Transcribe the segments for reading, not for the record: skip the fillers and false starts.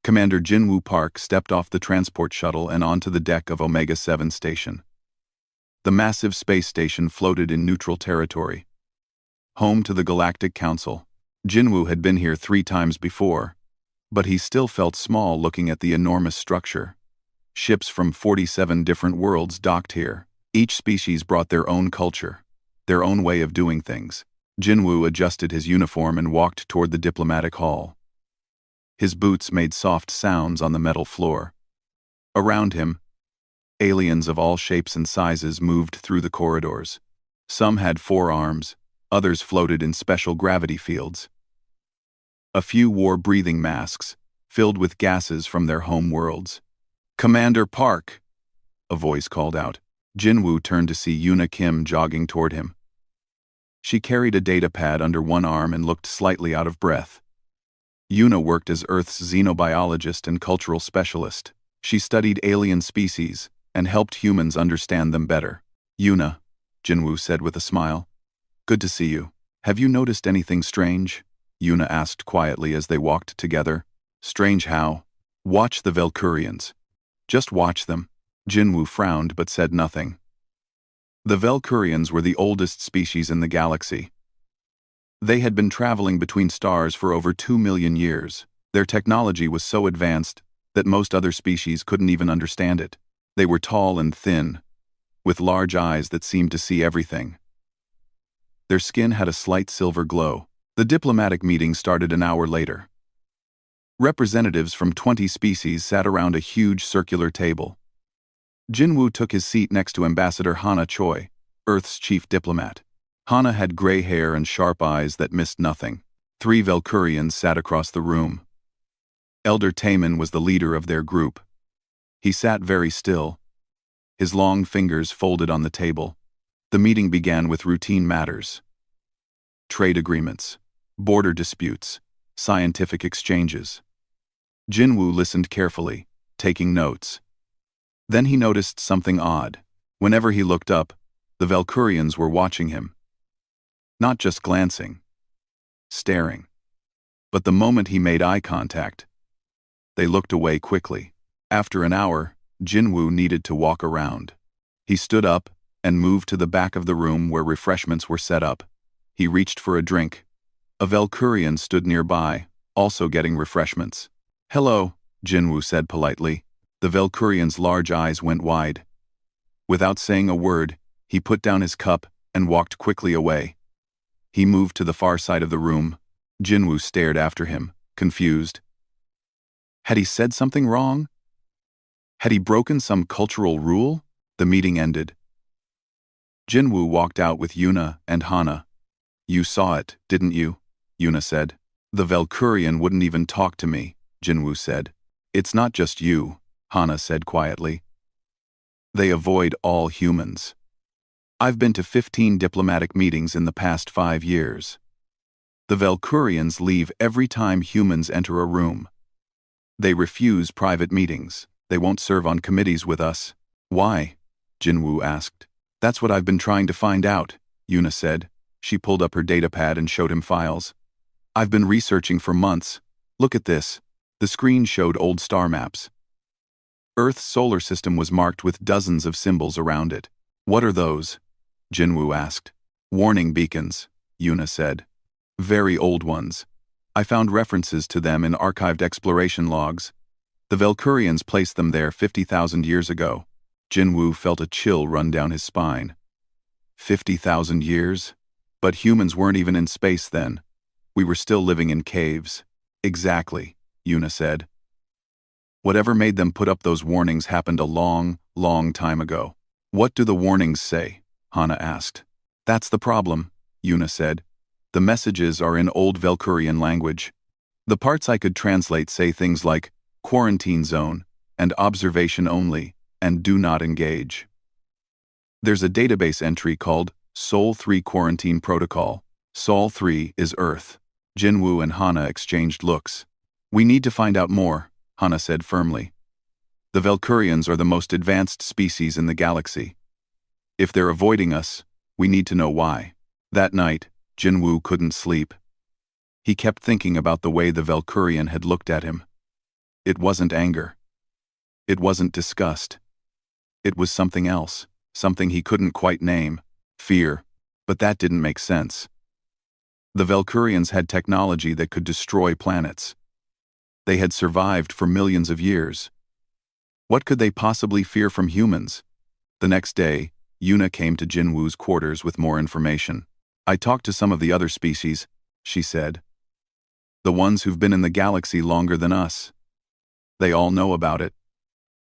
Commander Jinwoo Park stepped off the transport shuttle and onto the deck of Omega-7 station. The massive space station floated in neutral territory. Home to the Galactic Council. Jinwoo had been here 3 times before, but he still felt small looking at the enormous structure. Ships from 47 different worlds docked here. Each species brought their own culture, their own way of doing things. Jinwoo adjusted his uniform and walked toward the diplomatic hall. His boots made soft sounds on the metal floor. Around him, aliens of all shapes and sizes moved through the corridors. Some had 4 arms, others floated in special gravity fields. A few wore breathing masks, filled with gases from their home worlds. "Commander Park!" a voice called out. Jinwoo turned to see Yuna Kim jogging toward him. She carried a data pad under one arm and looked slightly out of breath. Yuna worked as Earth's xenobiologist and cultural specialist. She studied alien species and helped humans understand them better. "Yuna," Jinwoo said with a smile. "Good to see you. Have you noticed anything strange?" Yuna asked quietly as they walked together. "Strange how?" "Watch the Valkyrians." "Just watch them." Jinwoo frowned but said nothing. The Valkyrians were the oldest species in the galaxy. They had been traveling between stars for over 2 million years. Their technology was so advanced that most other species couldn't even understand it. They were tall and thin, with large eyes that seemed to see everything. Their skin had a slight silver glow. The diplomatic meeting started an hour later. Representatives from 20 species sat around a huge circular table. Jinwoo took his seat next to Ambassador Hana Choi, Earth's chief diplomat. Hana had gray hair and sharp eyes that missed nothing. 3 Valkyrians sat across the room. Elder Taemin was the leader of their group. He sat very still, his long fingers folded on the table. The meeting began with routine matters. Trade agreements, border disputes, scientific exchanges. Jinwoo listened carefully, taking notes. Then he noticed something odd. Whenever he looked up, the Valkyrians were watching him. Not just glancing, staring. But the moment he made eye contact, they looked away quickly. After an hour, Jinwoo needed to walk around. He stood up and moved to the back of the room where refreshments were set up. He reached for a drink. A Valkyrian stood nearby, also getting refreshments. "Hello," Jinwoo said politely. The Valkyrian's large eyes went wide. Without saying a word, he put down his cup and walked quickly away. He moved to the far side of the room. Jinwoo stared after him, confused. Had he said something wrong? Had he broken some cultural rule? The meeting ended. Jinwoo walked out with Yuna and Hana. "You saw it, didn't you?" Yuna said. "The Valkyrian wouldn't even talk to me," Jinwoo said. "It's not just you," Hana said quietly. "They avoid all humans. I've been to 15 diplomatic meetings in the past 5 years. The Valkyrians leave every time humans enter a room. They refuse private meetings. They won't serve on committees with us." "Why?" Jinwoo asked. "That's what I've been trying to find out," Yuna said. She pulled up her datapad and showed him files. "I've been researching for months. Look at this." The screen showed old star maps. Earth's solar system was marked with dozens of symbols around it. "What are those?" Jinwoo asked. "Warning beacons," Yuna said. "Very old ones. I found references to them in archived exploration logs. The Valkyrians placed them there 50,000 years ago." Jinwoo felt a chill run down his spine. 50,000 years? But humans weren't even in space then. We were still living in caves. "Exactly," Yuna said. "Whatever made them put up those warnings happened a long, long time ago." "What do the warnings say?" Hana asked. "That's the problem," Yuna said. "The messages are in old Valkyrian language. The parts I could translate say things like quarantine zone and observation only and do not engage. There's a database entry called Sol 3 Quarantine Protocol. Sol 3 is Earth." Jinwoo and Hana exchanged looks. "We need to find out more," Hana said firmly. "The Valkyrians are the most advanced species in the galaxy. If they're avoiding us, we need to know why." That night, Jinwoo couldn't sleep. He kept thinking about the way the Valkyrian had looked at him. It wasn't anger. It wasn't disgust. It was something else, something he couldn't quite name. Fear. But that didn't make sense. The Valkyrians had technology that could destroy planets. They had survived for millions of years. What could they possibly fear from humans? The next day, Yuna came to Jinwoo's quarters with more information. I talked to some of the other species, she said. The ones who've been in the galaxy longer than us. They all know about it.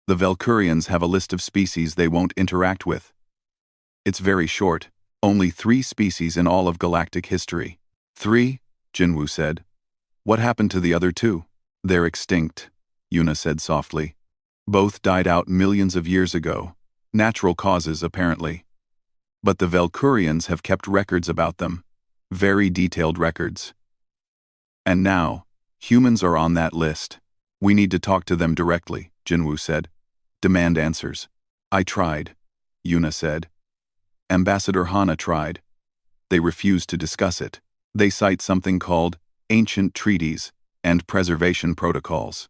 The Valkyrians have a list of species they won't interact with. It's very short, only 3 species in all of galactic history. 3? Jinwoo said. What happened to the other 2? They're extinct, Yuna said softly. Both died out millions of years ago. Natural causes, apparently. But the Valkyrians have kept records about them. Very detailed records. And now, humans are on that list. We need to talk to them directly, Jinwoo said. Demand answers. I tried, Yuna said. Ambassador Hana tried. They refused to discuss it. They cite something called ancient treaties and preservation protocols.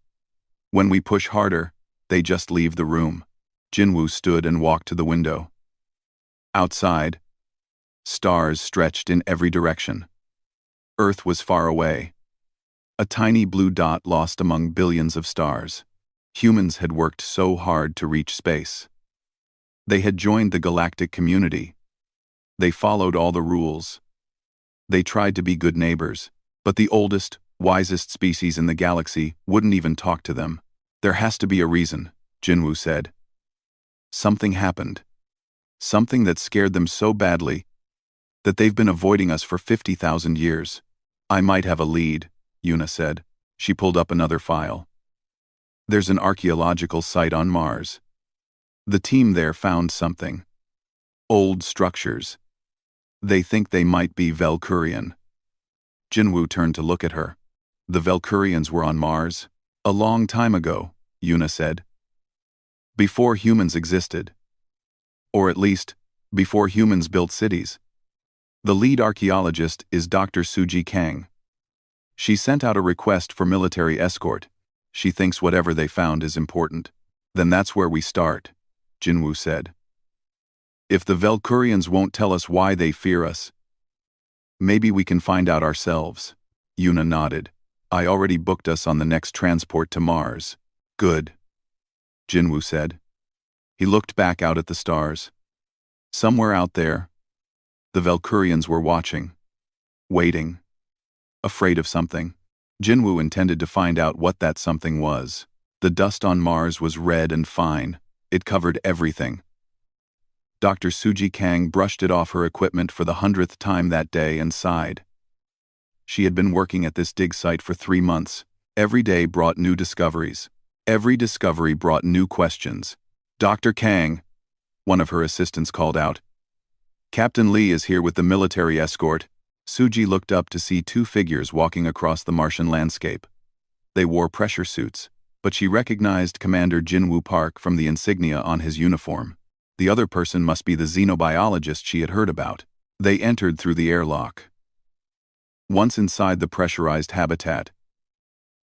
When we push harder, they just leave the room. Jinwoo stood and walked to the window. Outside, stars stretched in every direction. Earth was far away. A tiny blue dot lost among billions of stars. Humans had worked so hard to reach space. They had joined the galactic community. They followed all the rules. They tried to be good neighbors, but the oldest, wisest species in the galaxy wouldn't even talk to them. There has to be a reason, Jinwoo said. Something happened. Something that scared them so badly that they've been avoiding us for 50,000 years. I might have a lead, Yuna said. She pulled up another file. There's an archaeological site on Mars. The team there found something. Old structures. They think they might be Valkyrian. Jinwoo turned to look at her. The Valkyrians were on Mars? A long time ago, Yuna said. Before humans existed. Or at least, before humans built cities. The lead archaeologist is Dr. Suji Kang. She sent out a request for military escort. She thinks whatever they found is important. Then that's where we start, Jinwoo said. If the Valkyrians won't tell us why they fear us, maybe we can find out ourselves. Yuna nodded. I already booked us on the next transport to Mars. Good, Jinwoo said. He looked back out at the stars. Somewhere out there, the Valkyrians were watching, waiting, afraid of something. Jinwoo intended to find out what that something was. The dust on Mars was red and fine. It covered everything. Dr. Suji Kang brushed it off her equipment for the 100th time that day and sighed. She had been working at this dig site for 3 months. Every day brought new discoveries. Every discovery brought new questions. Dr. Kang, one of her assistants called out. Captain Lee is here with the military escort. Suji looked up to see 2 figures walking across the Martian landscape. They wore pressure suits, but she recognized Commander Jinwoo Park from the insignia on his uniform. The other person must be the xenobiologist she had heard about. They entered through the airlock. Once inside the pressurized habitat,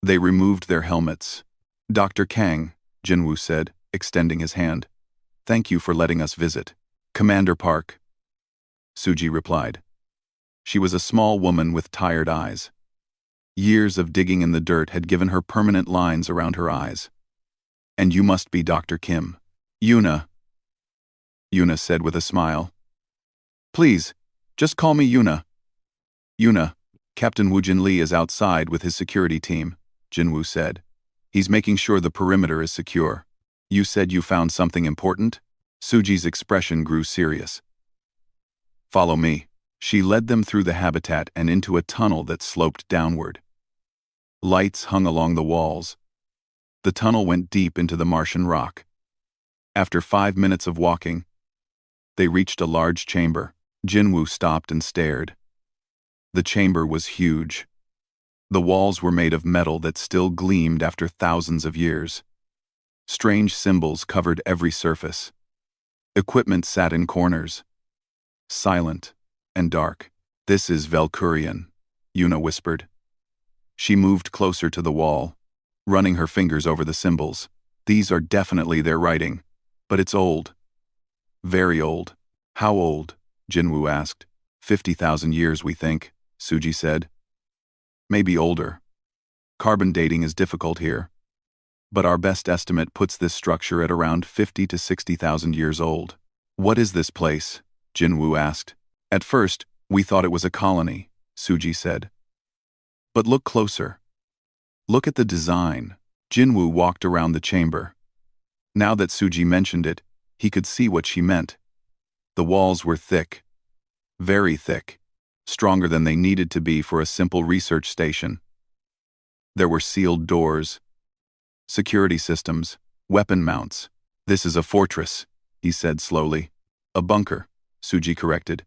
they removed their helmets. Dr. Kang, Jinwoo said, extending his hand. Thank you for letting us visit. Commander Park, Suji replied. She was a small woman with tired eyes. Years of digging in the dirt had given her permanent lines around her eyes. And you must be Dr. Kim. Yuna said with a smile. Please, just call me Yuna. Yuna, Captain Woojin Lee is outside with his security team, Jinwoo said. He's making sure the perimeter is secure. You said you found something important? Suji's expression grew serious. Follow me. She led them through the habitat and into a tunnel that sloped downward. Lights hung along the walls. The tunnel went deep into the Martian rock. After 5 minutes of walking, they reached a large chamber. Jinwoo stopped and stared. The chamber was huge. The walls were made of metal that still gleamed after thousands of years. Strange symbols covered every surface. Equipment sat in corners. Silent and dark. This is Valkyrian, Yuna whispered. She moved closer to the wall. running her fingers over the symbols. These are definitely their writing. But it's old. Very old. How old? Jinwoo asked. 50,000 years, we think, Suji said. Maybe older. Carbon dating is difficult here. But our best estimate puts this structure at around 50 to 60,000 years old. What is this place? Jinwoo asked. At first, we thought it was a colony, Suji said. But look closer. Look at the design. Jinwoo walked around the chamber. Now that Suji mentioned it, he could see what she meant. The walls were thick. Very thick. Stronger than they needed to be for a simple research station. There were sealed doors, security systems, weapon mounts. This is a fortress, he said slowly. A bunker, Suji corrected.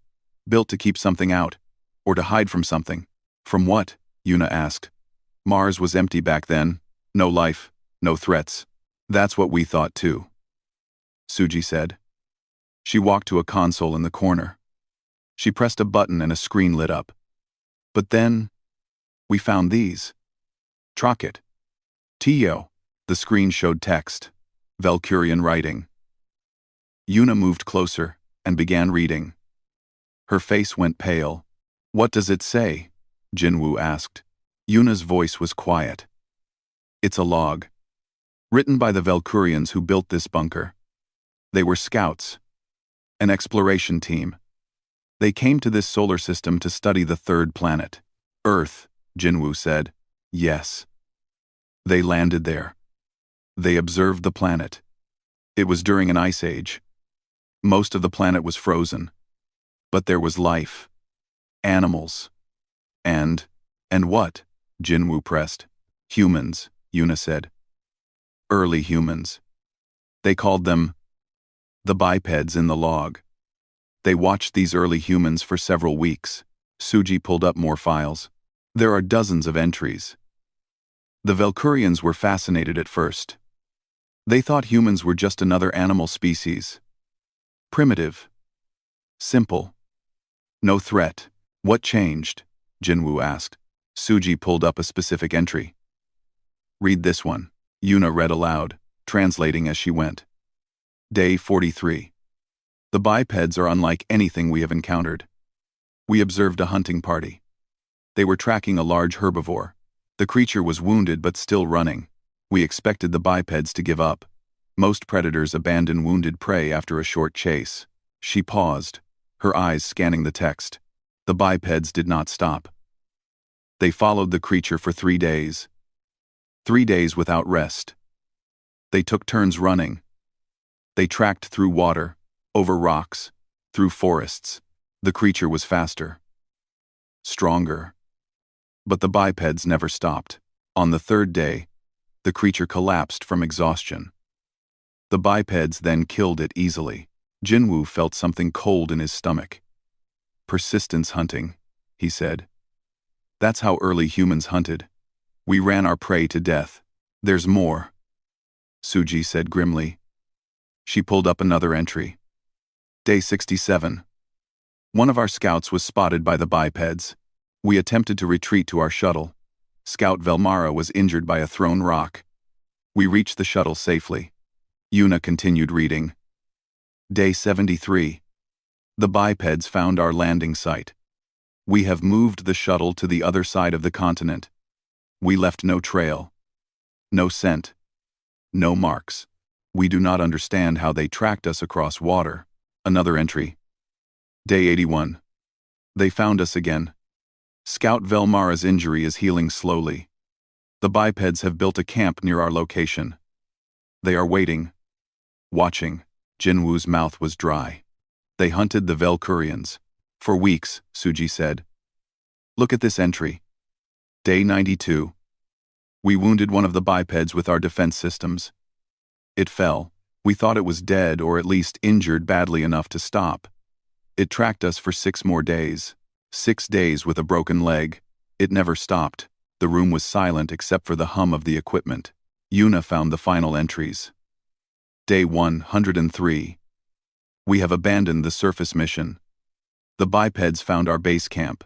Built to keep something out, or to hide from something. From what? Yuna asked. Mars was empty back then. No life, no threats. That's what we thought too, Suji said. She walked to a console in the corner. She pressed a button and a screen lit up. But then, we found these. Trocket. Tio. The screen showed text. Valkyrian writing. Yuna moved closer and began reading. Her face went pale. What does it say? Jinwoo asked. Yuna's voice was quiet. It's a log. Written by the Valkyrians who built this bunker. They were scouts. An exploration team. They came to this solar system to study the third planet. Earth, Jinwoo said. Yes. They landed there. They observed the planet. It was during an ice age. Most of the planet was frozen. But there was life. Animals. And what? Jinwoo pressed. Humans, Yuna said. Early humans. They called them the bipeds in the log. They watched these early humans for several weeks. Suji pulled up more files. There are dozens of entries. The Valkyrians were fascinated at first. They thought humans were just another animal species. Primitive. Simple. No threat. What changed? Jinwoo asked. Suji pulled up a specific entry. Read this one. Yuna read aloud, translating as she went. Day 43. The bipeds are unlike anything we have encountered. We observed a hunting party. They were tracking a large herbivore. The creature was wounded but still running. We expected the bipeds to give up. Most predators abandon wounded prey after a short chase. She paused, her eyes scanning the text. The bipeds did not stop. They followed the creature for 3 days. 3 days without rest. They took turns running. They tracked through water, over rocks, through forests. The creature was faster. Stronger. But the bipeds never stopped. On the 3rd day, the creature collapsed from exhaustion. The bipeds then killed it easily. Jinwoo felt something cold in his stomach. Persistence hunting, he said. That's how early humans hunted. We ran our prey to death. There's more, Suji said grimly. She pulled up another entry. Day 67. One of our scouts was spotted by the bipeds. We attempted to retreat to our shuttle. Scout Velmara was injured by a thrown rock. We reached the shuttle safely. Yuna continued reading. Day 73. The bipeds found our landing site. We have moved the shuttle to the other side of the continent. We left no trail. No scent. No marks. We do not understand how they tracked us across water. Another entry. Day 81. They found us again. Scout Velmara's injury is healing slowly. The bipeds have built a camp near our location. They are waiting. Watching. Jinwoo's mouth was dry. They hunted the Valkyrians. For weeks, Suji said. Look at this entry. Day 92. We wounded one of the bipeds with our defense systems. It fell. We thought it was dead or at least injured badly enough to stop. It tracked us for 6 more days. 6 days with a broken leg. It never stopped. The room was silent except for the hum of the equipment. Yuna found the final entries. Day 103. We have abandoned the surface mission. The bipeds found our base camp.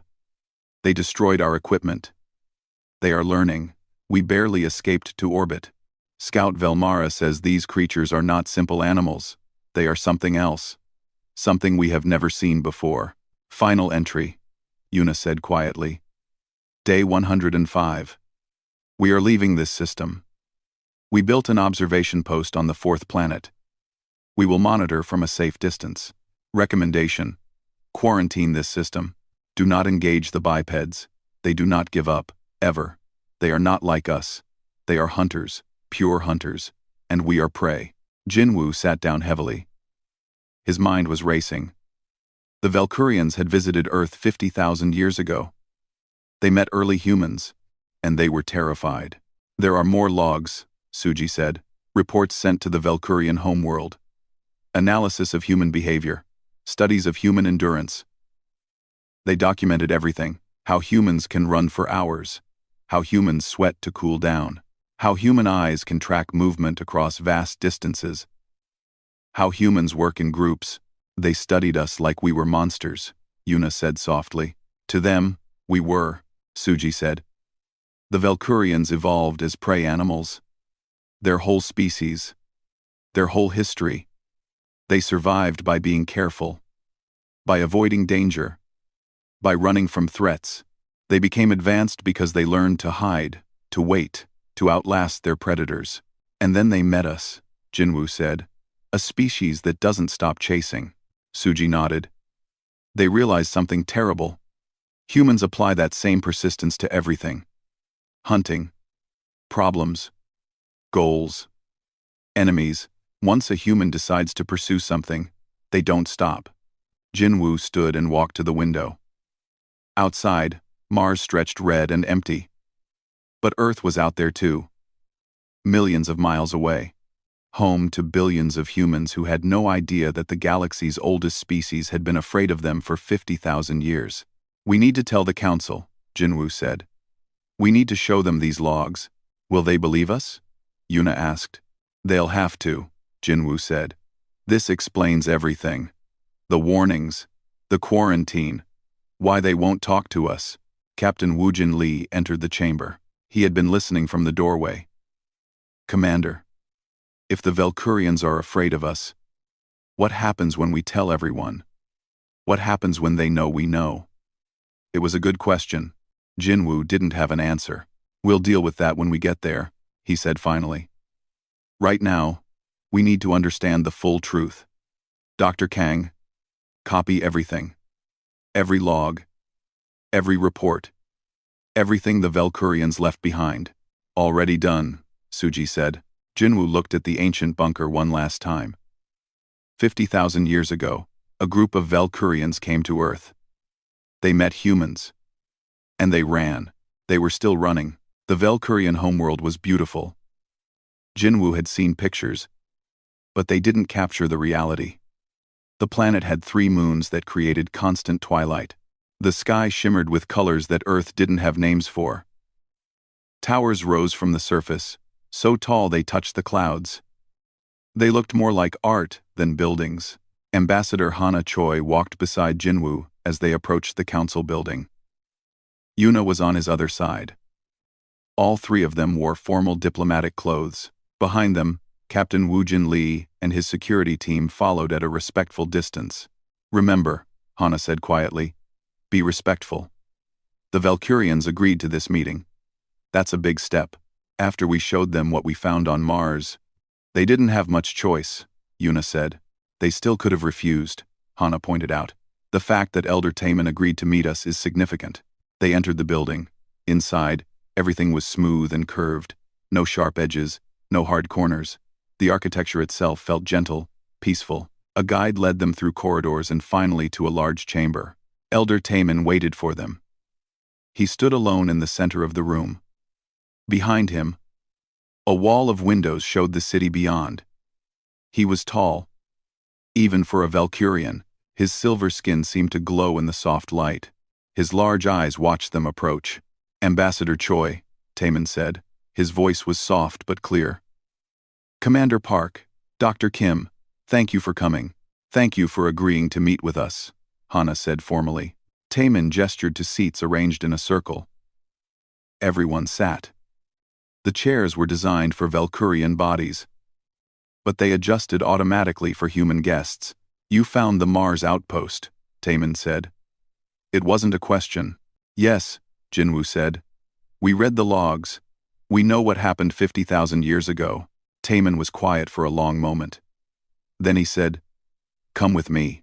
They destroyed our equipment. They are learning. We barely escaped to orbit. Scout Velmara says these creatures are not simple animals. They are something else. Something we have never seen before. Final entry, Yuna said quietly. Day 105. We are leaving this system. We built an observation post on the fourth planet. We will monitor from a safe distance. Recommendation: quarantine this system. Do not engage the bipeds. They do not give up, ever. They are not like us. They are hunters, pure hunters, and we are prey. Jinwoo sat down heavily. His mind was racing. The Valkyrians had visited Earth 50,000 years ago. They met early humans, and they were terrified. There are more logs, Suji said, reports sent to the Valkyrian homeworld. Analysis of human behavior, studies of human endurance. They documented everything: how humans can run for hours, how humans sweat to cool down, how human eyes can track movement across vast distances, how humans work in groups. They studied us like we were monsters, Yuna said softly. To them, we were, Suji said. The Valkyrians evolved as prey animals. Their whole species, their whole history. They survived by being careful, by avoiding danger, by running from threats. They became advanced because they learned to hide, to wait, to outlast their predators. And then they met us, Jinwoo said. A species that doesn't stop chasing. Suji nodded. They realized something terrible. Humans apply that same persistence to everything. Hunting, problems, goals, enemies. Once a human decides to pursue something, they don't stop. Jinwoo stood and walked to the window. Outside, Mars stretched red and empty. But Earth was out there too. Millions of miles away. Home to billions of humans who had no idea that the galaxy's oldest species had been afraid of them for 50,000 years. We need to tell the Council, Jinwoo said. We need to show them these logs. Will they believe us? Yuna asked. They'll have to, Jinwoo said. This explains everything. The warnings, the quarantine, why they won't talk to us. Captain Woojin Lee entered the chamber. He had been listening from the doorway. Commander, if the Valkyrians are afraid of us, what happens when we tell everyone? What happens when they know we know? It was a good question. Jinwoo didn't have an answer. We'll deal with that when we get there, he said finally. Right now, we need to understand the full truth. Dr. Kang, copy everything. Every log, every report, everything the Valkyrians left behind. Already done, Suji said. Jinwoo looked at the ancient bunker one last time. 50,000 years ago, a group of Valkyrians came to Earth. They met humans. And they ran. They were still running. The Valkyrian homeworld was beautiful. Jinwoo had seen pictures, but they didn't capture the reality. The planet had 3 moons that created constant twilight. The sky shimmered with colors that Earth didn't have names for. Towers rose from the surface, so tall they touched the clouds. They looked more like art than buildings. Ambassador Hana Choi walked beside Jinwoo as they approached the council building. Yuna was on his other side. All 3 of them wore formal diplomatic clothes. Behind them, Captain Woojin Lee and his security team followed at a respectful distance. Remember, Hana said quietly, be respectful. The Valkyrians agreed to this meeting. That's a big step. After we showed them what we found on Mars, they didn't have much choice, Yuna said. They still could have refused, Hana pointed out. The fact that Elder Taman agreed to meet us is significant. They entered the building. Inside, everything was smooth and curved. No sharp edges, no hard corners. The architecture itself felt gentle, peaceful. A guide led them through corridors and finally to a large chamber. Elder Taman waited for them. He stood alone in the center of the room. Behind him, a wall of windows showed the city beyond. He was tall. Even for a Valkyrian, his silver skin seemed to glow in the soft light. His large eyes watched them approach. Ambassador Choi, Taman said. His voice was soft but clear. Commander Park, Dr. Kim, thank you for coming. Thank you for agreeing to meet with us, Hana said formally. Taman gestured to seats arranged in a circle. Everyone sat. The chairs were designed for Valkyrian bodies, but they adjusted automatically for human guests. You found the Mars outpost, Taemin said. It wasn't a question. Yes, Jinwoo said. We read the logs. We know what happened 50,000 years ago. Taemin was quiet for a long moment. Then he said, Come with me.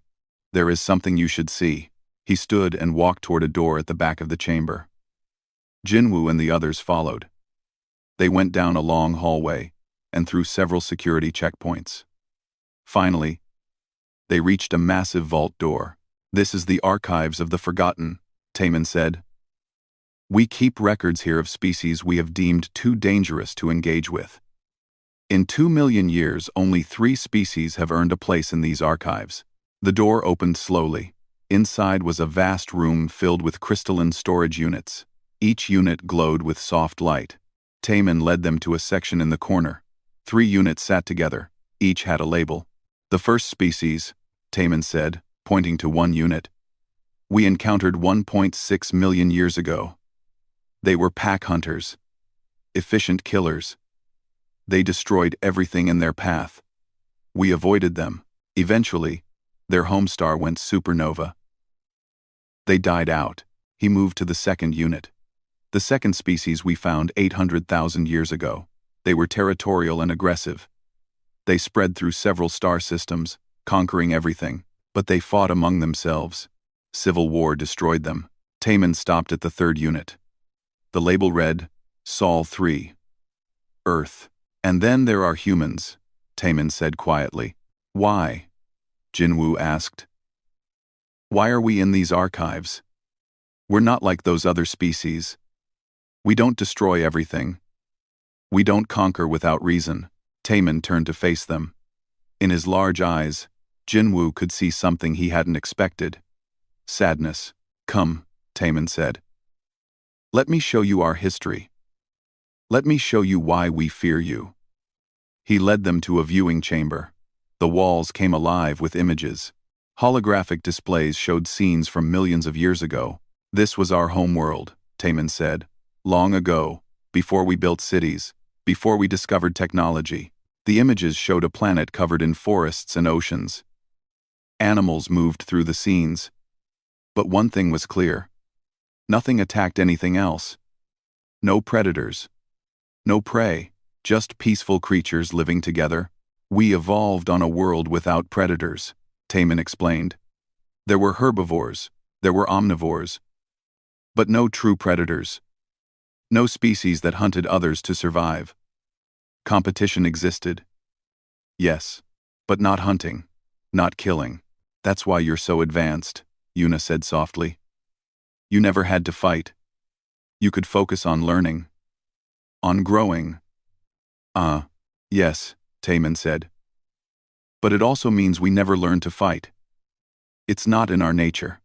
There is something you should see. He stood and walked toward a door at the back of the chamber. Jinwoo and the others followed. They went down a long hallway and through several security checkpoints. Finally, they reached a massive vault door. This is the archives of the forgotten, Taemin said. We keep records here of species we have deemed too dangerous to engage with. In 2 million years, only 3 species have earned a place in these archives. The door opened slowly. Inside was a vast room filled with crystalline storage units. Each unit glowed with soft light. Taemin led them to a section in the corner. 3 units sat together. Each had a label. The first species, Taemin said, pointing to one unit. We encountered 1.6 million years ago. They were pack hunters. Efficient killers. They destroyed everything in their path. We avoided them. Eventually, their home star went supernova. They died out. He moved to the second unit. The second species we found 800,000 years ago. They were territorial and aggressive. They spread through several star systems, conquering everything, but they fought among themselves. Civil war destroyed them. Taemin stopped at the third unit. The label read, Sol 3. Earth. And then there are humans, Taemin said quietly. Why? Jinwoo asked. Why are we in these archives? We're not like those other species. We don't destroy everything. We don't conquer without reason. Taemin turned to face them. In his large eyes, Jinwoo could see something he hadn't expected. Sadness. Come, Taemin said. Let me show you our history. Let me show you why we fear you. He led them to a viewing chamber. The walls came alive with images. Holographic displays showed scenes from millions of years ago. This was our homeworld, Taemin said. Long ago, before we built cities, before we discovered technology. The images showed a planet covered in forests and oceans. Animals moved through the scenes. But one thing was clear. Nothing attacked anything else. No predators. No prey. Just peaceful creatures living together. We evolved on a world without predators, Taemin explained. There were herbivores. There were omnivores. But no true predators. No species that hunted others to survive. Competition existed. Yes, but not hunting. Not killing. That's why you're so advanced, Yuna said softly. You never had to fight. You could focus on learning. On growing. Yes, Taemin said. But it also means we never learn to fight. It's not in our nature.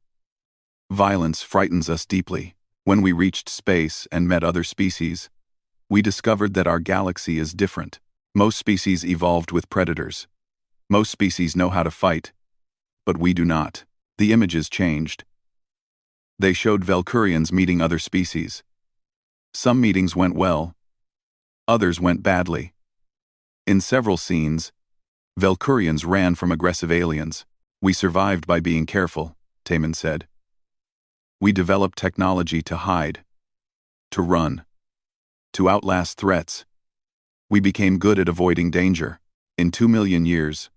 Violence frightens us deeply. When we reached space and met other species, we discovered that our galaxy is different. Most species evolved with predators. Most species know how to fight, but we do not. The images changed. They showed Valkyrians meeting other species. Some meetings went well. Others went badly. In several scenes, Valkyrians ran from aggressive aliens. We survived by being careful, Taemin said. We developed technology to hide, to run, to outlast threats. We became good at avoiding danger. In 2 million years,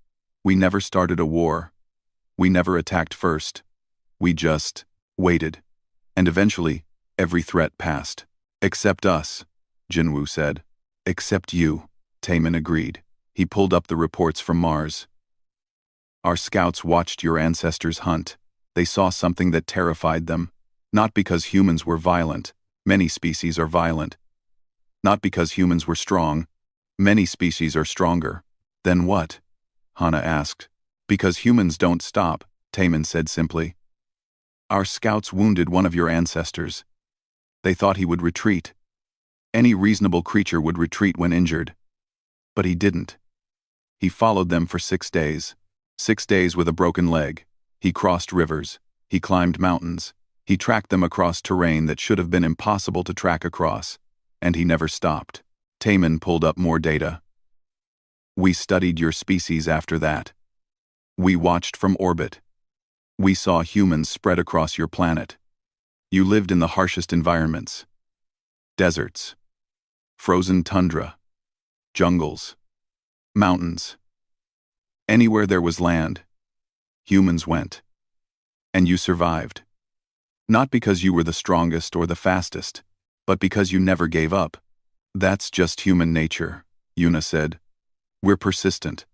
we never started a war. We never attacked first. We just waited. And eventually, every threat passed. Except us, Jinwoo said. Except you, Taemin agreed. He pulled up the reports from Mars. Our scouts watched your ancestors hunt. They saw something that terrified them. Not because humans were violent. Many species are violent. Not because humans were strong. Many species are stronger. Then what? Hana asked. Because humans don't stop, Taemin said simply. Our scouts wounded one of your ancestors. They thought he would retreat. Any reasonable creature would retreat when injured. But he didn't. He followed them for 6 days. 6 days with a broken leg. He crossed rivers. He climbed mountains. He tracked them across terrain that should have been impossible to track across. And he never stopped. Taman pulled up more data. We studied your species after that. We watched from orbit. We saw humans spread across your planet. You lived in the harshest environments. Deserts. Frozen tundra. Jungles. Mountains. Anywhere there was land, humans went. And you survived. Not because you were the strongest or the fastest, but because you never gave up. That's just human nature, Yuna said. We're persistent.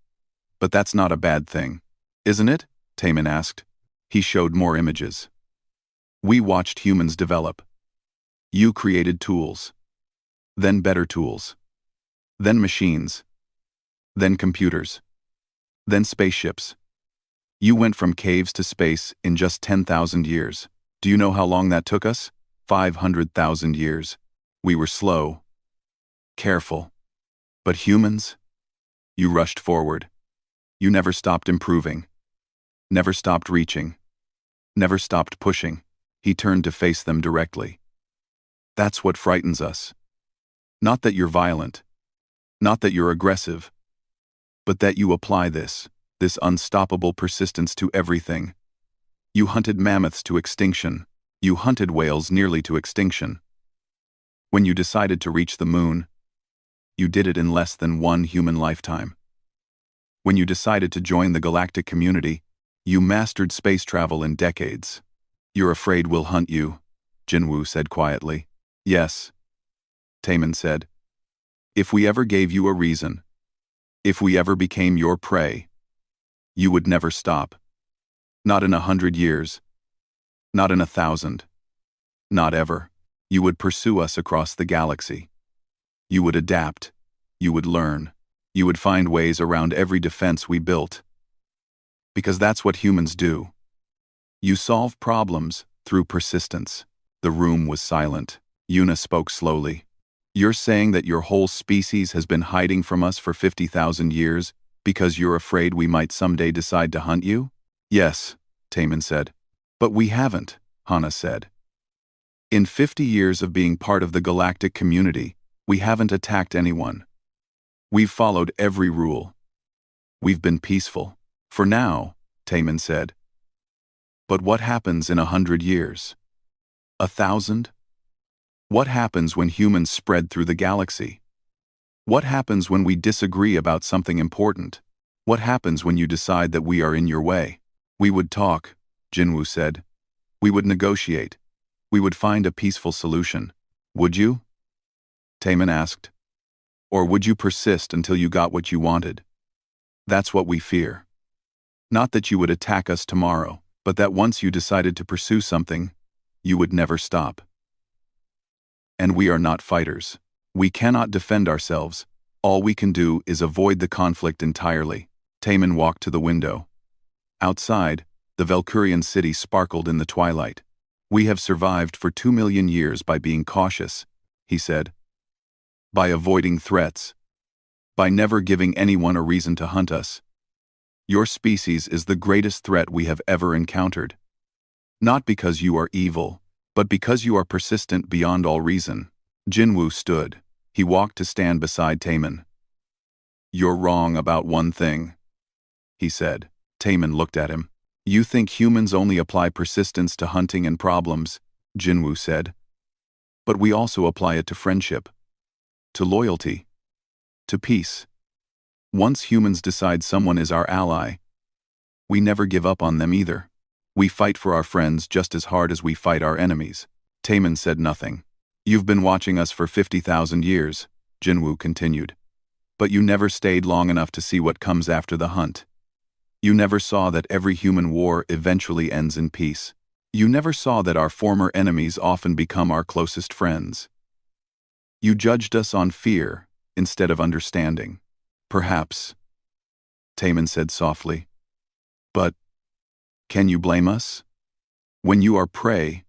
But that's not a bad thing, isn't it? Taman asked. He showed more images. We watched humans develop. You created tools. Then better tools. Then machines. Then computers. Then spaceships. You went from caves to space in just 10,000 years. Do you know how long that took us? 500,000 years. We were slow. Careful. But humans? You rushed forward. You never stopped improving. Never stopped reaching. Never stopped pushing. He turned to face them directly. That's what frightens us. Not that you're violent. Not that you're aggressive. But that you apply this unstoppable persistence to everything. You hunted mammoths to extinction. You hunted whales nearly to extinction. When you decided to reach the moon, you did it in less than one human lifetime. When you decided to join the galactic community, you mastered space travel in decades. You're afraid we'll hunt you, Jinwoo said quietly. Yes, Taman said. If we ever gave you a reason, if we ever became your prey, you would never stop. Not in 100 years. Not in 1,000. Not ever. You would pursue us across the galaxy. You would adapt. You would learn. You would find ways around every defense we built. Because that's what humans do. You solve problems through persistence. The room was silent. Yuna spoke slowly. You're saying that your whole species has been hiding from us for 50,000 years because you're afraid we might someday decide to hunt you? Yes, Taman said. But we haven't, Hana said. In 50 years of being part of the galactic community, we haven't attacked anyone. We've followed every rule. We've been peaceful. For now, Taman said. But what happens in 100 years? 1,000? What happens when humans spread through the galaxy? What happens when we disagree about something important? What happens when you decide that we are in your way? We would talk, Jinwoo said. We would negotiate. We would find a peaceful solution. Would you? Taman asked. Or would you persist until you got what you wanted? That's what we fear. Not that you would attack us tomorrow, but that once you decided to pursue something, you would never stop. And we are not fighters. We cannot defend ourselves. All we can do is avoid the conflict entirely. Taman walked to the window. Outside, the Valkyrian city sparkled in the twilight. We have survived for 2 million years by being cautious, he said. By avoiding threats. By never giving anyone a reason to hunt us. Your species is the greatest threat we have ever encountered. Not because you are evil, but because you are persistent beyond all reason. Jinwoo stood. He walked to stand beside Taman. You're wrong about one thing, he said. Taman looked at him. You think humans only apply persistence to hunting and problems, Jinwoo said. But we also apply it to friendship, to loyalty, to peace. Once humans decide someone is our ally, we never give up on them either. We fight for our friends just as hard as we fight our enemies. Taman said nothing. You've been watching us for 50,000 years, Jinwoo continued. But you never stayed long enough to see what comes after the hunt. You never saw that every human war eventually ends in peace. You never saw that our former enemies often become our closest friends. You judged us on fear instead of understanding. Perhaps, Taman said softly. But can you blame us? When you are prey,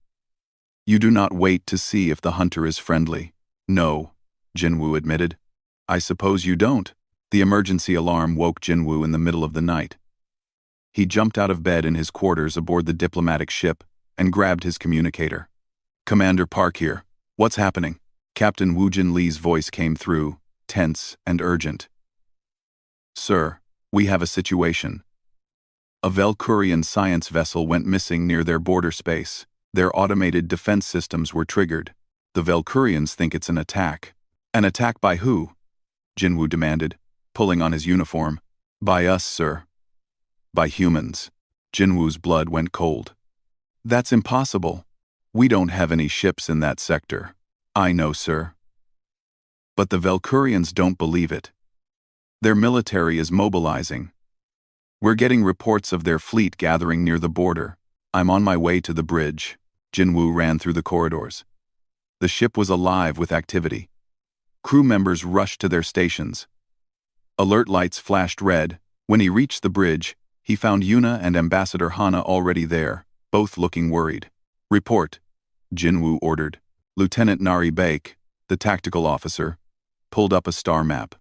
you do not wait to see if the hunter is friendly. No, Jinwoo admitted. I suppose you don't. The emergency alarm woke Jinwoo in the middle of the night. He jumped out of bed in his quarters aboard the diplomatic ship and grabbed his communicator. Commander Park here. What's happening? Captain Woojin Lee's voice came through, tense and urgent. "Sir, we have a situation. A Velcurian science vessel went missing near their border space. Their automated defense systems were triggered. The Velcurians think it's an attack." "An attack by who?" Jinwoo demanded, pulling on his uniform. "By us, sir." "By humans." Jinwoo's blood went cold. "That's impossible. We don't have any ships in that sector." "I know, sir." "But the Velcurians don't believe it. Their military is mobilizing. We're getting reports of their fleet gathering near the border. I'm on my way to the bridge." Jinwoo ran through the corridors. The ship was alive with activity. Crew members rushed to their stations. Alert lights flashed red. When he reached the bridge, he found Yuna and Ambassador Hana already there, both looking worried. "Report," Jinwoo ordered. Lieutenant Nari Baek, the tactical officer, pulled up a star map.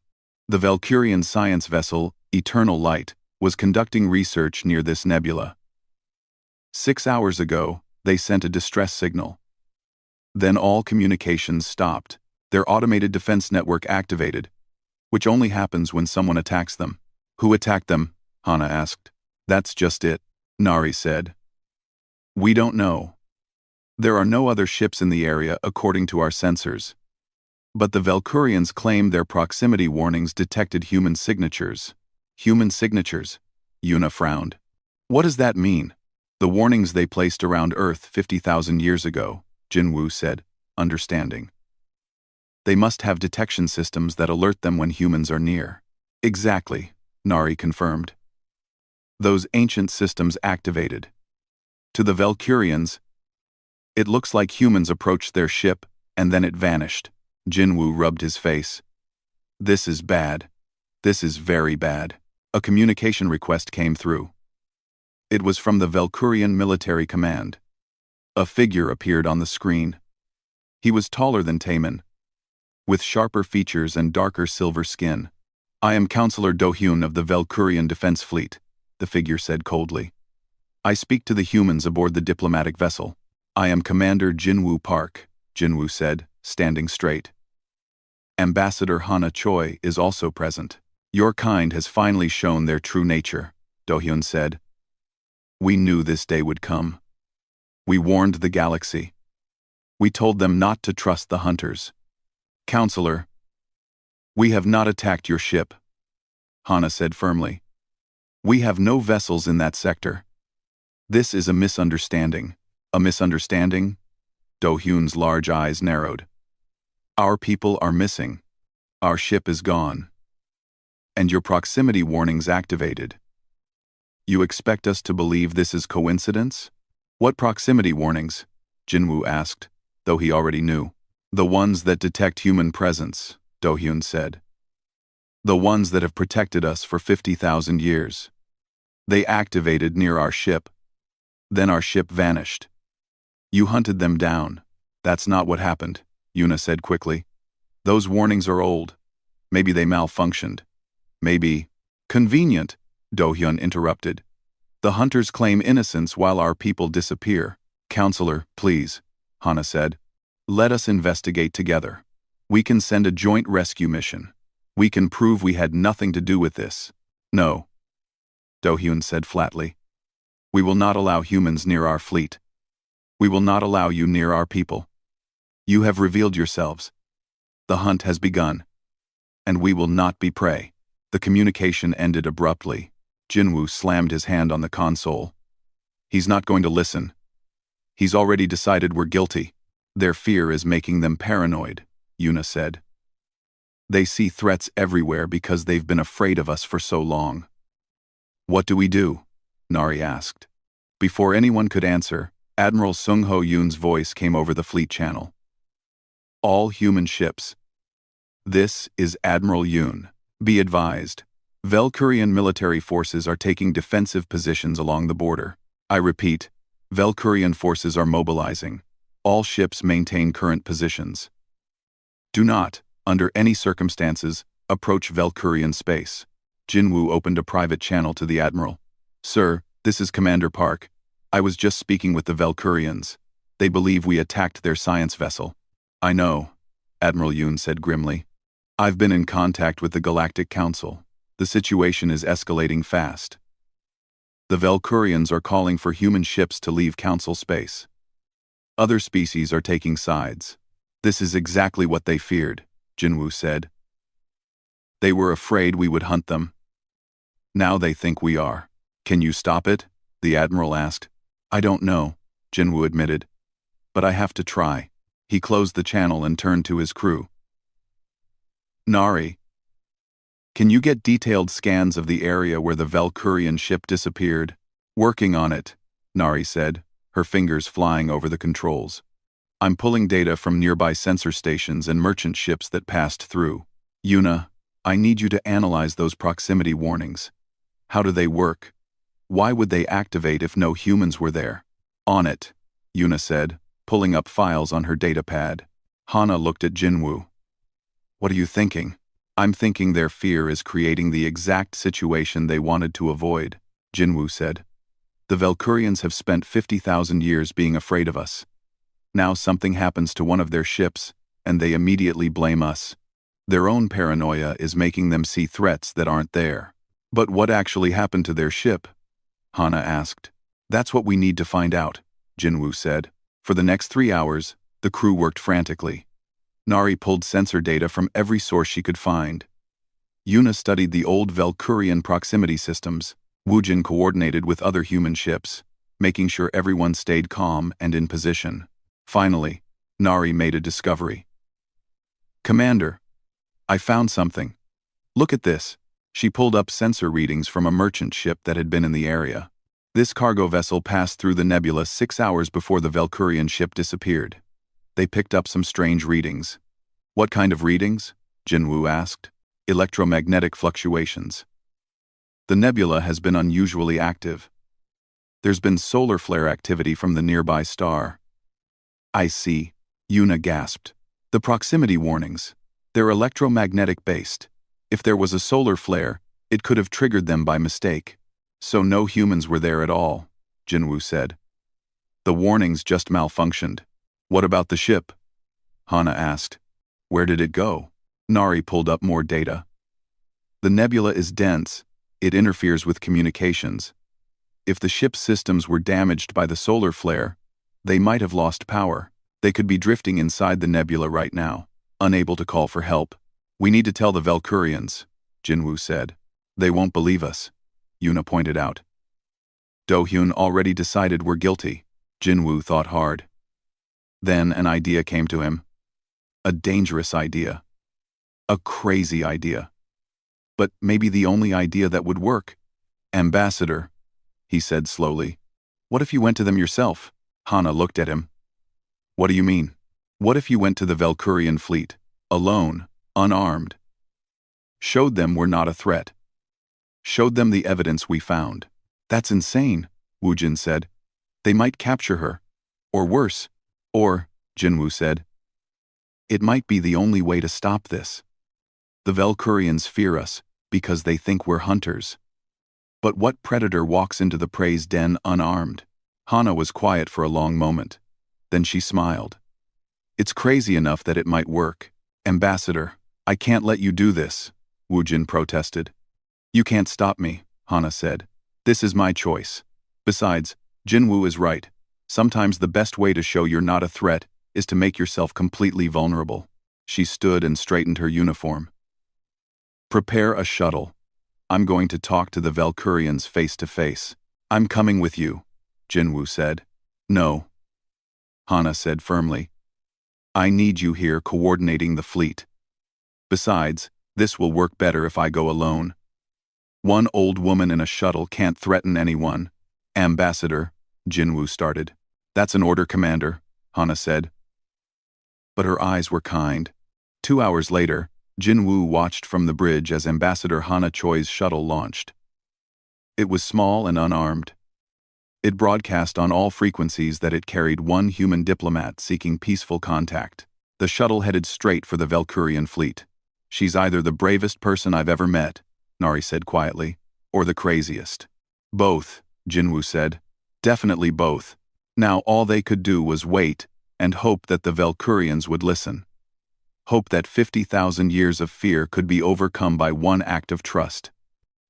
The Velcurian science vessel, Eternal Light, was conducting research near this nebula. 6 hours ago, they sent a distress signal. Then all communications stopped. Their automated defense network activated, which only happens when someone attacks them. "Who attacked them?" Hana asked. "That's just it," Nari said. "We don't know. There are no other ships in the area according to our sensors. But the Velcurians claim their proximity warnings detected human signatures." "Human signatures?" Yuna frowned. "What does that mean?" "The warnings they placed around Earth 50,000 years ago," Jinwoo said, understanding. "They must have detection systems that alert them when humans are near." "Exactly," Nari confirmed. "Those ancient systems activated. To the Velcurians, it looks like humans approached their ship, and then it vanished." Jinwoo rubbed his face. "This is bad. This is very bad." A communication request came through. It was from the Velcurian Military Command. A figure appeared on the screen. He was taller than Taemin, with sharper features and darker silver skin. "I am Counselor Do-hyun of the Velcurian Defense Fleet," the figure said coldly. "I speak to the humans aboard the diplomatic vessel." "I am Commander Jinwoo Park," Jinwoo said, standing straight. "Ambassador Hana Choi is also present." "Your kind has finally shown their true nature," Do-hyun said. "We knew this day would come. We warned the galaxy. We told them not to trust the hunters." "Counselor, we have not attacked your ship," Hana said firmly. "We have no vessels in that sector. This is a misunderstanding." "A misunderstanding?" Do-hyun's large eyes narrowed. "Our people are missing. Our ship is gone. And your proximity warnings activated. You expect us to believe this is coincidence?" "What proximity warnings?" Jinwoo asked, though he already knew. "The ones that detect human presence," Do-hyun said. "The ones that have protected us for 50,000 years. They activated near our ship. Then our ship vanished. You hunted them down." "That's not what happened," Yuna said quickly. "Those warnings are old. Maybe they malfunctioned. Maybe—" "Convenient," Do-hyun interrupted. "The hunters claim innocence while our people disappear." "Counselor, please," Hana said. "Let us investigate together. We can send a joint rescue mission. We can prove we had nothing to do with this." "No," Do-hyun said flatly. "We will not allow humans near our fleet. We will not allow you near our people. You have revealed yourselves. The hunt has begun. And we will not be prey." The communication ended abruptly. Jinwoo slammed his hand on the console. "He's not going to listen. He's already decided we're guilty." "Their fear is making them paranoid," Yuna said. "They see threats everywhere because they've been afraid of us for so long." "What do we do?" Nari asked. Before anyone could answer, Admiral Sung Ho Yoon's voice came over the fleet channel. "All human ships. This is Admiral Yoon. Be advised. Velcurian military forces are taking defensive positions along the border. I repeat, Velcurian forces are mobilizing. All ships maintain current positions. Do not, under any circumstances, approach Velcurian space." Jinwoo opened a private channel to the Admiral. "Sir, this is Commander Park. I was just speaking with the Velcurians. They believe we attacked their science vessel." "I know," Admiral Yoon said grimly. I've been in contact with the Galactic Council. The situation is escalating fast. The Valkyrians are calling for human ships to leave Council space. Other species are taking sides. This is exactly what they feared, Jinwoo said. They were afraid we would hunt them. Now they think we are. Can you stop it? The Admiral asked. I don't know, Jinwoo admitted. But I have to try. He closed the channel and turned to his crew. Nari, can you get detailed scans of the area where the Valkyrian ship disappeared? Working on it, Nari said, her fingers flying over the controls. I'm pulling data from nearby sensor stations and merchant ships that passed through. Yuna, I need you to analyze those proximity warnings. How do they work? Why would they activate if no humans were there? On it, Yuna said, pulling up files on her datapad. Hana looked at Jinwoo. What are you thinking? I'm thinking their fear is creating the exact situation they wanted to avoid, Jinwoo said. The Valkyrians have spent 50,000 years being afraid of us. Now something happens to one of their ships, and they immediately blame us. Their own paranoia is making them see threats that aren't there. But what actually happened to their ship? Hana asked. That's what we need to find out, Jinwoo said. For the next 3 hours, the crew worked frantically. Nari pulled sensor data from every source she could find. Yuna studied the old Valkyrian proximity systems. Woojin coordinated with other human ships, making sure everyone stayed calm and in position. Finally, Nari made a discovery. Commander, I found something. Look at this. She pulled up sensor readings from a merchant ship that had been in the area. This cargo vessel passed through the nebula 6 hours before the Valkyrian ship disappeared. They picked up some strange readings. What kind of readings? Jinwoo asked. Electromagnetic fluctuations. The nebula has been unusually active. There's been solar flare activity from the nearby star. I see, Yuna gasped. The proximity warnings. They're electromagnetic based. If there was a solar flare, it could have triggered them by mistake. So no humans were there at all, Jinwoo said. The warnings just malfunctioned. What about the ship? Hana asked. Where did it go? Nari pulled up more data. The nebula is dense. It interferes with communications. If the ship's systems were damaged by the solar flare, they might have lost power. They could be drifting inside the nebula right now, unable to call for help. We need to tell the Valkyrians, Jinwoo said. They won't believe us, Yuna pointed out. Do-hyun already decided we're guilty. Jinwoo thought hard. Then an idea came to him. A dangerous idea. A crazy idea. But maybe the only idea that would work. Ambassador, he said slowly. What if you went to them yourself? Hana looked at him. What do you mean? What if you went to the Valkyrian fleet, alone, unarmed? Showed them we're not a threat. Showed them the evidence we found. That's insane, Woojin said. They might capture her. Or worse. Or, Jinwoo said, it might be the only way to stop this. The Valkyrians fear us because they think we're hunters. But what predator walks into the prey's den unarmed? Hana was quiet for a long moment. Then she smiled. It's crazy enough that it might work. Ambassador, I can't let you do this, Woojin protested. You can't stop me, Hana said. This is my choice. Besides, Jinwoo is right. Sometimes the best way to show you're not a threat is to make yourself completely vulnerable. She stood and straightened her uniform. Prepare a shuttle. I'm going to talk to the Valkyrians face to face. I'm coming with you, Jinwoo said. No, Hana said firmly. I need you here coordinating the fleet. Besides, this will work better if I go alone. One old woman in a shuttle can't threaten anyone. Ambassador, Jinwoo started. That's an order, Commander, Hana said. But her eyes were kind. 2 hours later, Jinwoo watched from the bridge as Ambassador Hana Choi's shuttle launched. It was small and unarmed. It broadcast on all frequencies that it carried one human diplomat seeking peaceful contact. The shuttle headed straight for the Valkyrian fleet. She's either the bravest person I've ever met, Nari said quietly, or the craziest. Both, Jinwoo said. Definitely both. Now all they could do was wait and hope that the Valkyrians would listen. Hope that 50,000 years of fear could be overcome by one act of trust.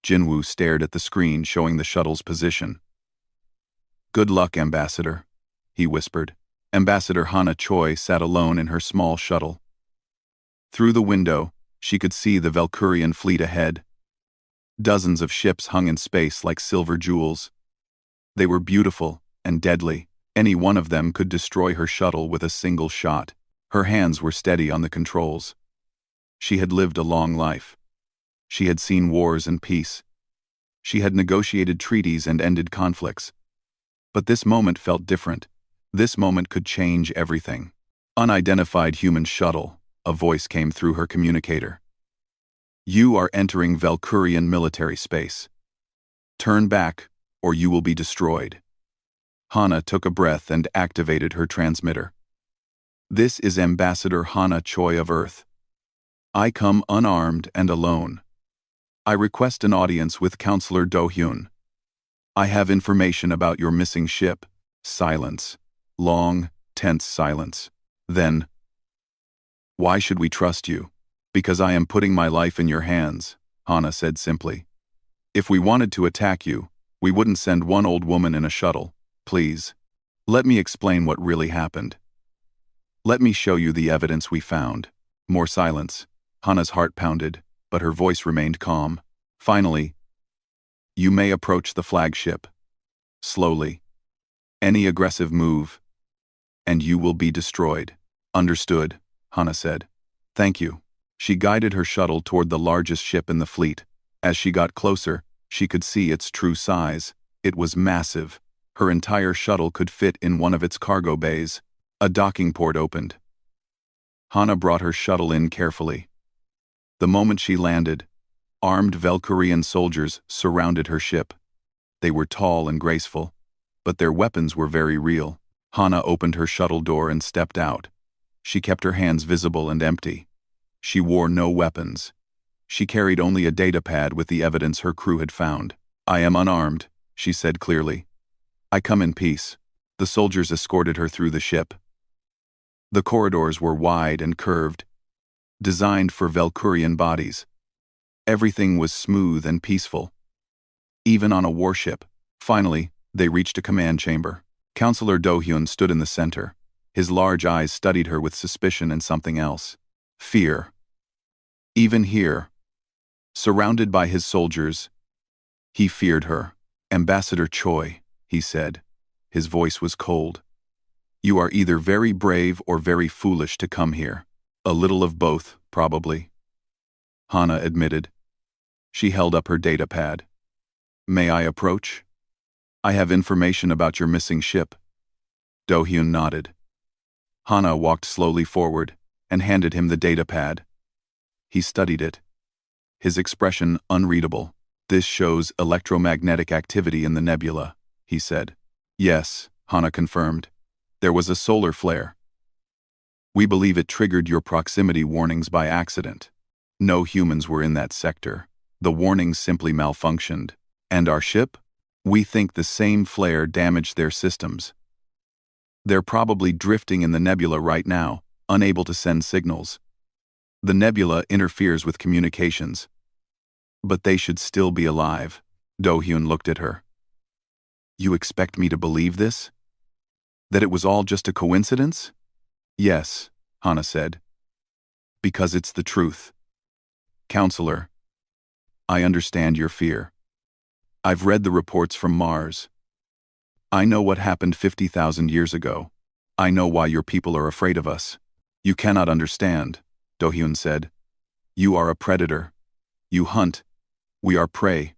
Jinwoo stared at the screen showing the shuttle's position. "Good luck, Ambassador," he whispered. Ambassador Hana Choi sat alone in her small shuttle. Through the window, she could see the Valkyrian fleet ahead. Dozens of ships hung in space like silver jewels. They were beautiful and deadly. Any one of them could destroy her shuttle with a single shot. Her hands were steady on the controls. She had lived a long life. She had seen wars and peace. She had negotiated treaties and ended conflicts. But this moment felt different. This moment could change everything. "Unidentified human shuttle," a voice came through her communicator. "You are entering Valkyrian military space. Turn back, or you will be destroyed." Hana took a breath and activated her transmitter. "This is Ambassador Hana Choi of Earth. I come unarmed and alone. I request an audience with Counselor Do-hyun. I have information about your missing ship." Silence. Long, tense silence. Then, "Why should we trust you?" "Because I am putting my life in your hands," Hana said simply. "If we wanted to attack you, we wouldn't send one old woman in a shuttle. Please, let me explain what really happened. Let me show you the evidence we found." More silence. Hana's heart pounded, but her voice remained calm. Finally, "You may approach the flagship. Slowly. Any aggressive move, and you will be destroyed." "Understood," Hana said. "Thank you." She guided her shuttle toward the largest ship in the fleet. As she got closer, she could see its true size. It was massive. Her entire shuttle could fit in one of its cargo bays. A docking port opened. Hana brought her shuttle in carefully. The moment she landed, armed Valkyrian soldiers surrounded her ship. They were tall and graceful, but their weapons were very real. Hana opened her shuttle door and stepped out. She kept her hands visible and empty. She wore no weapons. She carried only a data pad with the evidence her crew had found. "I am unarmed," she said clearly. "I come in peace." The soldiers escorted her through the ship. The corridors were wide and curved, designed for Valkyrian bodies. Everything was smooth and peaceful, even on a warship. Finally, they reached a command chamber. Counselor Do-hyun stood in the center. His large eyes studied her with suspicion and something else. Fear. Even here, surrounded by his soldiers, he feared her. "Ambassador Choi," he said. His voice was cold. "You are either very brave or very foolish to come here. A little of both, probably." Hana admitted. She held up her data pad. "May I approach? I have information about your missing ship." Do-hyun nodded. Hana walked slowly forward and handed him the data pad. He studied it. His expression unreadable. "This shows electromagnetic activity in the nebula," he said. "Yes," Hana confirmed. "There was a solar flare. We believe it triggered your proximity warnings by accident. No humans were in that sector. The warnings simply malfunctioned. And our ship? We think the same flare damaged their systems. They're probably drifting in the nebula right now, unable to send signals. The nebula interferes with communications. But they should still be alive." Do-hyun looked at her. "You expect me to believe this? That it was all just a coincidence?" "Yes," Hana said. "Because it's the truth. Counselor, I understand your fear. I've read the reports from Mars. I know what happened 50,000 years ago. I know why your people are afraid of us." "You cannot understand," Do-hyun said. "You are a predator. You hunt. We are prey.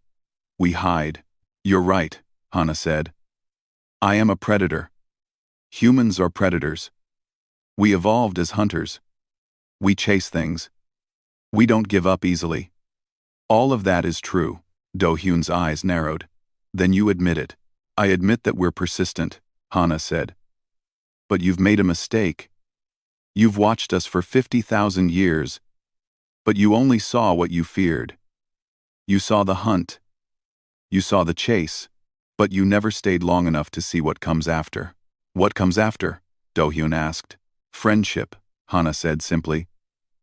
We hide." "You're right," Hana said. "I am a predator. Humans are predators. We evolved as hunters. We chase things. We don't give up easily." "All of that is true." Do-hyun's eyes narrowed. "Then you admit it." "I admit that we're persistent," Hana said. "But you've made a mistake. You've watched us for 50,000 years, but you only saw what you feared. You saw the hunt. You saw the chase, but you never stayed long enough to see what comes after." "What comes after?" Do-hyun asked. "Friendship," Hana said simply.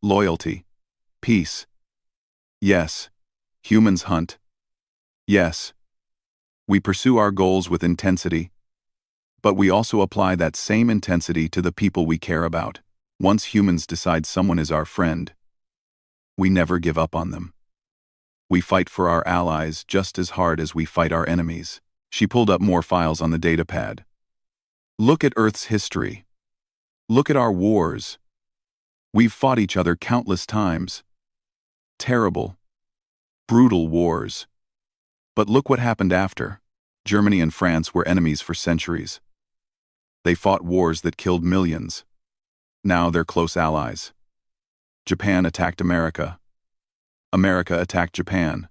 Loyalty. Peace. Yes. Humans hunt. Yes. We pursue our goals with intensity, but we also apply that same intensity to the people we care about. Once humans decide someone is our friend, we never give up on them. We fight for our allies just as hard as we fight our enemies. She pulled up more files on the datapad. Look at Earth's history. Look at our wars. We've fought each other countless times. Terrible, brutal wars. But look what happened after. Germany and France were enemies for centuries. They fought wars that killed millions. Now they're close allies. Japan attacked America. America attacked Japan.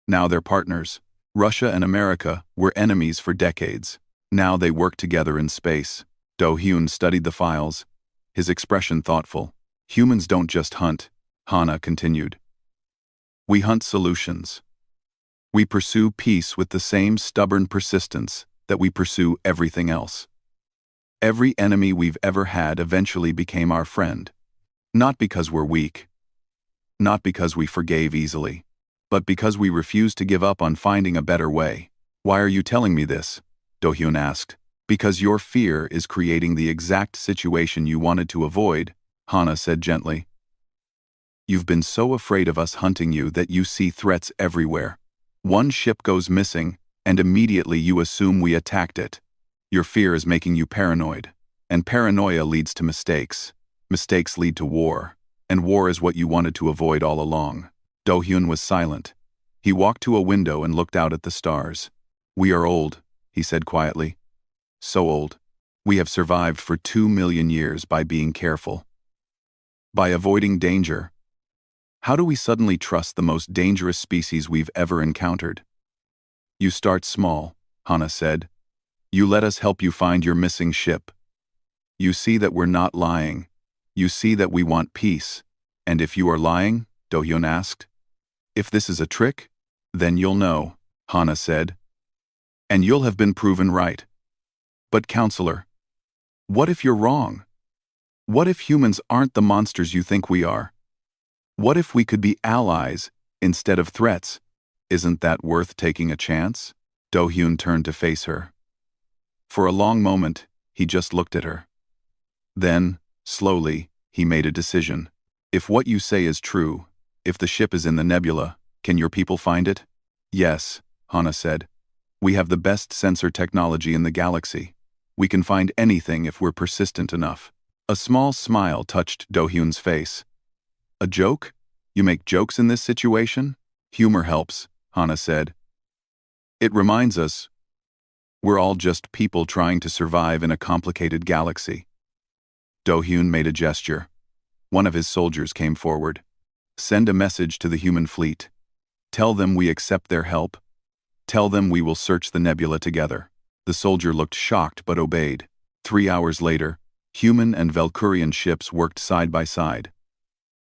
Now they're partners. Russia and America were enemies for decades. Now they work together in space. Do-hyun studied the files, his expression thoughtful. Humans don't just hunt, Hana continued. We hunt solutions. We pursue peace with the same stubborn persistence that we pursue everything else. Every enemy we've ever had eventually became our friend. Not because we're weak. Not because we forgave easily. But because we refuse to give up on finding a better way. Why are you telling me this? Do-hyun asked. Because your fear is creating the exact situation you wanted to avoid, Hana said gently. You've been so afraid of us hunting you that you see threats everywhere. One ship goes missing, and immediately you assume we attacked it. Your fear is making you paranoid, and paranoia leads to mistakes. Mistakes lead to war, and war is what you wanted to avoid all along. Do-hyun was silent. He walked to a window and looked out at the stars. We are old, he said quietly. So old. We have survived for 2 million years by being careful. By avoiding danger. How do we suddenly trust the most dangerous species we've ever encountered? You start small, Hana said. You let us help you find your missing ship. You see that we're not lying. You see that we want peace. And if you are lying, Do-hyun asked. If this is a trick, then you'll know, Hana said. And you'll have been proven right. But counselor, what if you're wrong? What if humans aren't the monsters you think we are? What if we could be allies instead of threats? Isn't that worth taking a chance? Do-hyun turned to face her. For a long moment, he just looked at her. Then, slowly, he made a decision. If what you say is true, if the ship is in the nebula, can your people find it? Yes, Hana said. We have the best sensor technology in the galaxy. We can find anything if we're persistent enough. A small smile touched Do-hyun's face. A joke? You make jokes in this situation? Humor helps, Hana said. It reminds us, we're all just people trying to survive in a complicated galaxy. Do-hyun made a gesture. One of his soldiers came forward. Send a message to the human fleet. Tell them we accept their help. Tell them we will search the nebula together. The soldier looked shocked but obeyed. 3 hours later, human and Valkyrian ships worked side by side.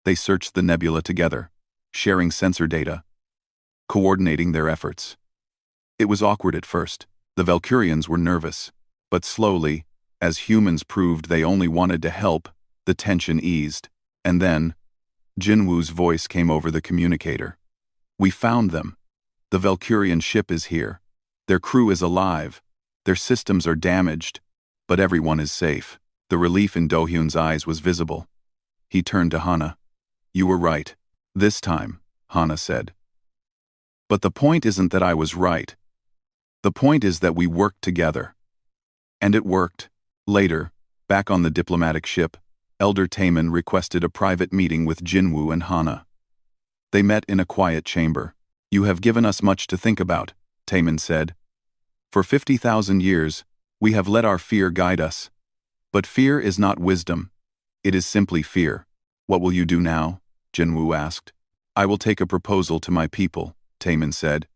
They searched the nebula together, sharing sensor data, coordinating their efforts. It was awkward at first. The Valkyrians were nervous, but slowly, as humans proved they only wanted to help, the tension eased. And then, Jinwoo's voice came over the communicator. We found them. The Valkyrian ship is here. Their crew is alive. Their systems are damaged, but everyone is safe. The relief in Do-hyun's eyes was visible. He turned to Hana. You were right. This time, Hana said. But the point isn't that I was right. The point is that we worked together. And it worked. Later, back on the diplomatic ship, Elder Taemin requested a private meeting with Jinwoo and Hana. They met in a quiet chamber. You have given us much to think about, Taemin said. For 50,000 years, we have let our fear guide us. But fear is not wisdom. It is simply fear. What will you do now? Jinwoo asked. I will take a proposal to my people, Taemin said.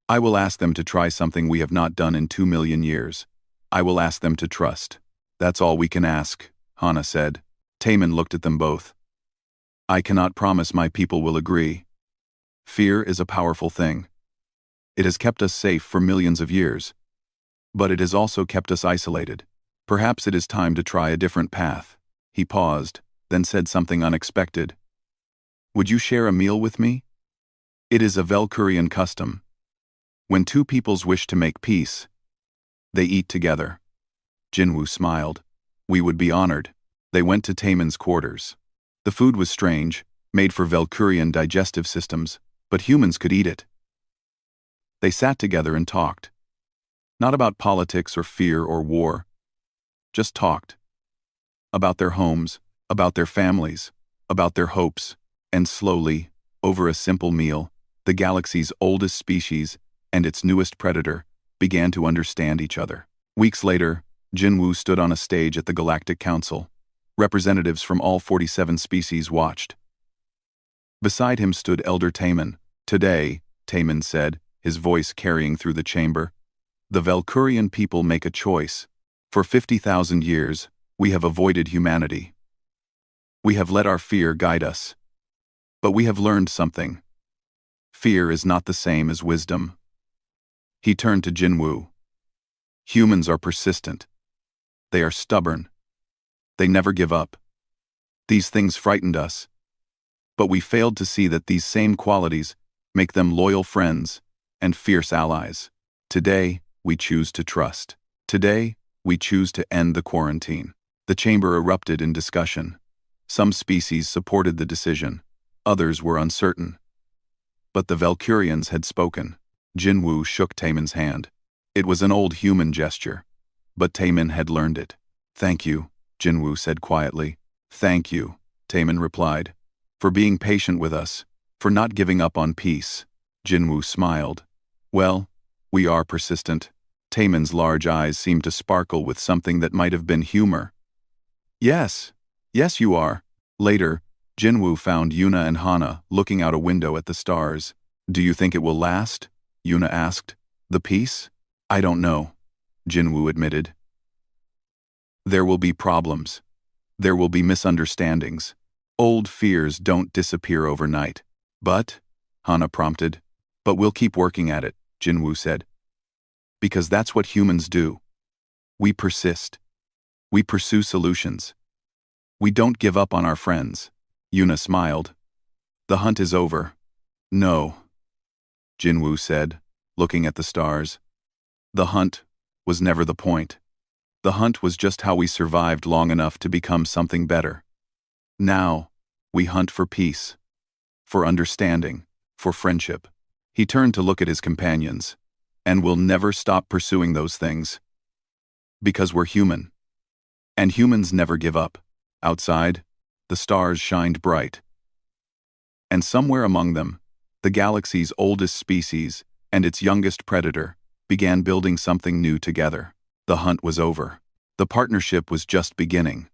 I will ask them to try something we have not done in 2 million years. I will ask them to trust. That's all we can ask, Hana said. Taemin looked at them both. I cannot promise my people will agree. Fear is a powerful thing. It has kept us safe for millions of years. But it has also kept us isolated. Perhaps it is time to try a different path. He paused, then said something unexpected. "Would you share a meal with me? It is a Valkyrian custom. When two peoples wish to make peace, they eat together." Jinwoo smiled. "We would be honored." They went to Taemin's quarters. The food was strange, made for Valkyrian digestive systems, but humans could eat it. They sat together and talked. Not about politics or fear or war. Just talked. About their homes, about their families, about their hopes, and slowly, over a simple meal, the galaxy's oldest species and its newest predator began to understand each other. Weeks later, Jinwoo stood on a stage at the Galactic Council. Representatives from all 47 species watched. Beside him stood Elder Taemin. "Today," Taemin said, his voice carrying through the chamber, "the Valkyrian people make a choice. For 50,000 years, we have avoided humanity. We have let our fear guide us. But we have learned something. Fear is not the same as wisdom." He turned to Jinwoo. "Humans are persistent. They are stubborn. They never give up. These things frightened us. But we failed to see that these same qualities make them loyal friends and fierce allies. Today, we choose to trust. Today, we choose to end the quarantine." The chamber erupted in discussion. Some species supported the decision. Others were uncertain. But the Valkyrians had spoken. Jinwoo shook Taemin's hand. It was an old human gesture, but Taemin had learned it. "Thank you," Jinwoo said quietly. "Thank you," Taemin replied, "for being patient with us, for not giving up on peace." Jinwoo smiled. "Well, we are persistent." Taemin's large eyes seemed to sparkle with something that might have been humor. Yes, you are." Later, Jinwoo found Yuna and Hana looking out a window at the stars. "Do you think it will last?" Yuna asked. "The peace? I don't know," Jinwoo admitted. "There will be problems. There will be misunderstandings. Old fears don't disappear overnight." "But," Hana prompted. "But we'll keep working at it," Jinwoo said. "Because that's what humans do. We persist. We pursue solutions. We don't give up on our friends." Yuna smiled. "The hunt is over." "No," Jinwoo said, looking at the stars. "The hunt was never the point. The hunt was just how we survived long enough to become something better. Now, we hunt for peace, for understanding, for friendship." He turned to look at his companions. "And we'll never stop pursuing those things. Because we're human. And humans never give up." Outside, the stars shined bright. And somewhere among them, the galaxy's oldest species and its youngest predator began building something new together. The hunt was over. The partnership was just beginning.